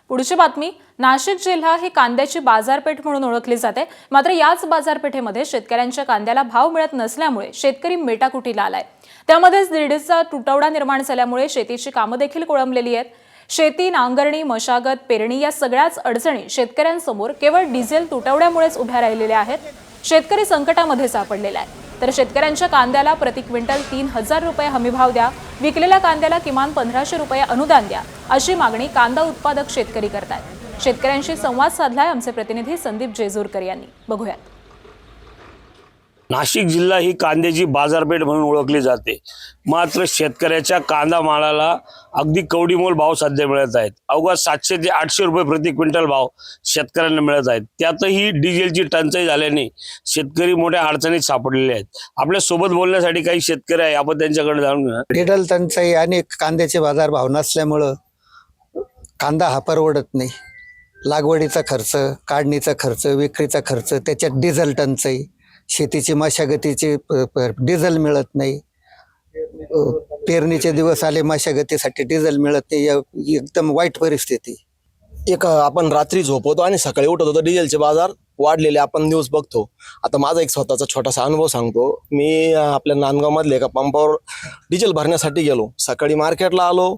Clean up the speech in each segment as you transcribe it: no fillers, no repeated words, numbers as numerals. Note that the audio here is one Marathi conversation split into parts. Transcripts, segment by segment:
पुढची बातमी, नाशिक जिल्हा ही कांद्याची बाजारपेठ म्हणून ओळखली जाते। मात्र याच बाजारपेठेमध्ये शेतकऱ्यांच्या कांद्याला भाव मिळत नसल्यामुळे शेतकरी मेटाकुटीला आलाय। त्यामध्येच दीडचा तुटवडा निर्माण झाल्यामुळे शेतीची कामं देखील कोळंबलेली आहेत। शेती, नांगरणी, मशागत, पेरणी या सगळ्याच अडचणी शेतकऱ्यांसमोर केवळ डिझेल तुटवड्यामुळेच उभ्या राहिलेल्या आहेत। शेतकरी संकटामध्ये सापडलेला आहे। तर शेतकऱ्यांच्या कांद्याला प्रति क्विंटल 3000 रुपये हमीभाव द्या, विकलेल्या कांद्याला किमान 1500 रुपये अनुदान द्या, अशी मागणी कांदा उत्पादक शेतकरी करतात। शेतकऱ्यांशी संवाद साधलाय आमचे प्रतिनिधी संदीप जेजूरकर यांनी। बघूयात। नाशिक जिल्हा ही कांद्याची बाजारपेठ म्हणून ओळखली जाते। मात्र शेतकऱ्याच्या कांदा मालाला अगदी कवडीमोल भाव सध्या मिळत आहेत। अवघा 700 ते 800 रुपये प्रति क्विंटल भाव शेतकऱ्यांना मिळत आहेत। त्यातही डिझेलची टंचाई झाल्याने शेतकरी मोठ्या अडचणीत सापडलेले आहेत। आपल्या सोबत बोलण्यासाठी काही शेतकरी आहे, आपण त्यांच्याकडे जाणून घेऊया। डिझेल टंचाई आणि कांद्याचे बाजार भाव नसल्यामुळं कांदा हा परवडत नाही। लागवडीचा खर्च, काढणीचा खर्च, विक्रीचा खर्च, त्याच्यात डिझेल टंचाई, शेतीची मशागतीची डिझेल मिळत नाही, पेरणीचे दिवस आले, मशागतीसाठी डिझेल मिळत नाही, एकदम वाईट परिस्थिती। आपण रात्री झोपवतो आणि सकाळी उठत होतो, डिझेलचे बाजार वाढलेले आपण न्यूज बघतो। आता माझा एक स्वतःचा छोटासा अनुभव सांगतो। मी आपल्या नांदगाव मधले एका पंपावर डिझेल भरण्यासाठी गेलो। सकाळी मार्केटला आलो,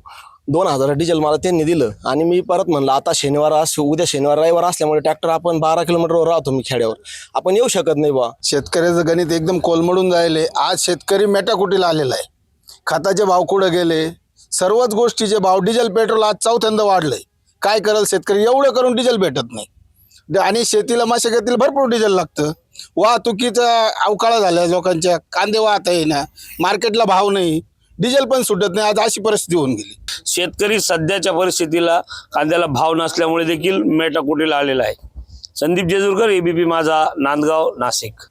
2000 डिझेल मला त्यांनी दिलं आणि मी परत म्हणलं आता उद्या शनिवार रविवार असल्यामुळे ट्रॅक्टर आपण 12 किलोमीटरवर राहतो, मी खेड्यावर, आपण येऊ शकत नाही बा। शेतकऱ्याचं गणित एकदम कोलमडून जायले। आज शेतकरी मेटाकुटीला आलेला आहे। खताचे भाव कुठे गेले, सर्वच गोष्टीचे भाव, डिझेल पेट्रोल आज चौथ्यांदा वाढलंय। काय करेल शेतकरी, एवढं करून डिझेल भेटत नाही आणि शेतीला मशागतीला भरपूर डिझेल लागतं। वाहतुकीचा अवकाळा झाला लोकांच्या, कांदे वाहता येईना, मार्केटला भाव नाही, डिझेल पण सुटत नाही। आज अशी परिस्थिती होऊन गेली। शेतकरी सध्याच्या परिस्थितीला कांद्याला भाव नसल्यामुळे देखील मेटाकुटीला आलेला आहे। संदीप जेजूरकर, एबीपी माझा, नांदगाव, नाशिक।